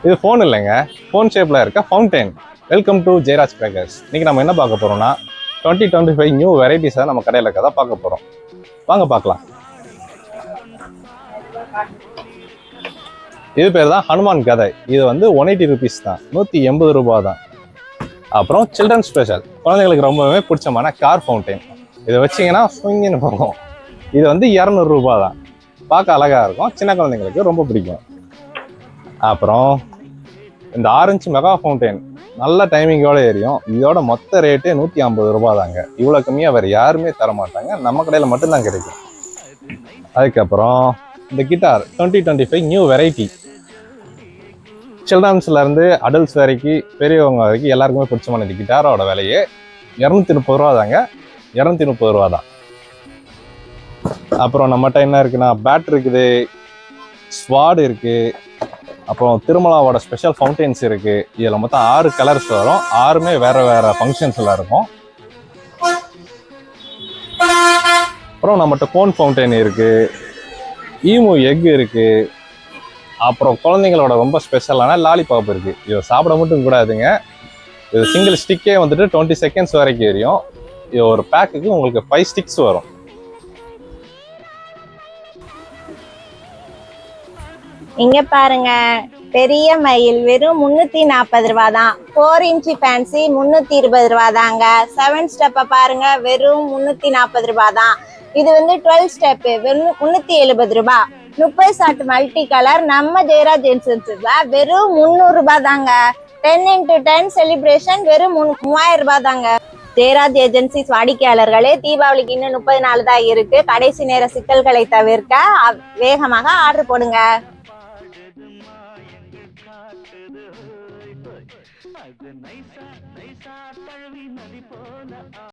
இது ஃபோன் இல்லைங்க, ஃபோன் ஷேப்பில் இருக்க fountain. Welcome to Jayaraj Packers. இன்னைக்கு நம்ம என்ன பார்க்க போறோம்னா 2025 நியூ வெரைட்டிஸை நம்ம கடையில் இருக்கதா பார்க்க போகிறோம். வாங்க பார்க்கலாம். இது பேர் தான் ஹனுமான் கதை. இது வந்து 180 ருபீஸ் தான், 180 ரூபா தான். அப்புறம் சில்ட்ரன் ஸ்பெஷல், குழந்தைங்களுக்கு ரொம்பவே பிடிச்சமான கார் ஃபவுண்டைன். இதை வச்சிங்கன்னா ஸ்விங்கின்னு போகும். இது வந்து 200 ரூபா தான். பார்க்க அழகாக இருக்கும், சின்ன குழந்தைங்களுக்கு ரொம்ப பிடிக்கும். அப்புறம் இந்த ஆரஞ்சு மெகா ஃபவுண்டைன் நல்ல டைமிங்கோட எரியும். இதோட மொத்த ரேட்டு 150 ரூபா தாங்க. இவ்வளோ கம்மியாக வேறு யாருமே தர மாட்டாங்க, நம்ம கடையில் மட்டும்தான் கிடைக்கும். அதுக்கப்புறம் இந்த கிட்டார் 2025 நியூ வெரைட்டி. சில்ட்ரன்ஸ்லேருந்து அடல்ட்ஸ் வரைக்கும் பெரியவங்க வரைக்கும் எல்லாருக்குமே பிடிச்சமான இந்த கிட்டாரோட விலையே 230 ரூபா தாங்க. 230 ரூபா தான். அப்புறம் நம்மகிட்ட என்ன இருக்குன்னா பேட் இருக்குது, ஸ்வாட் இருக்குது, அப்புறம் திருமலாவோட ஸ்பெஷல் ஃபவுண்டைன்ஸ் இருக்குது. இதில் மொத்தம் 6 கலர்ஸ் வரும். 6மே வேறு வேறு ஃபங்க்ஷன்ஸில் இருக்கும். அப்புறம் நம்மகிட்ட கோன் ஃபவுண்டைன் இருக்குது, ஈமு எக் இருக்குது. அப்புறம் குழந்தைங்களோட ரொம்ப ஸ்பெஷலான லாலிபாப் இருக்குது. இதை சாப்பிட மட்டும் கூடாதுங்க, இது சிங்கிள் ஸ்டிக்கே வந்துட்டு 20 செகண்ட்ஸ் வரைக்கும் எரியும். இது ஒரு பேக்குக்கு உங்களுக்கு 5 ஸ்டிக்ஸ் வரும். இங்க பாருங்க, பெரிய மயில் வெறும் 340 ரூபா தான். 4 இன்ச்சு ஃபேன்சி 320 ரூபா தாங்க. 7 ஸ்டெப்பை பாருங்க, வெறும் 340 ரூபா தான். இது வந்து 12 ஸ்டெப்பு வெறும் 370 ரூபா. 30 ஷாட் மல்டி கலர் நம்ம ஜெயராஜ் ஏஜென்சிஸ்ல வெறும் 300 ரூபா தாங்க. 10x10 செலிப்ரேஷன் வெறும் 3000 ரூபா தாங்க. ஜெயராஜ் ஏஜென்சிஸ் வாடிக்கையாளர்களே, தீபாவளிக்கு இன்னும் 30 நாள் தான் இருக்கு. கடைசி நேர சிக்கல்களை தவிர்க்க வேகமாக ஆர்டர் போடுங்க. அது நைசா நைசா தழுவி நதி போல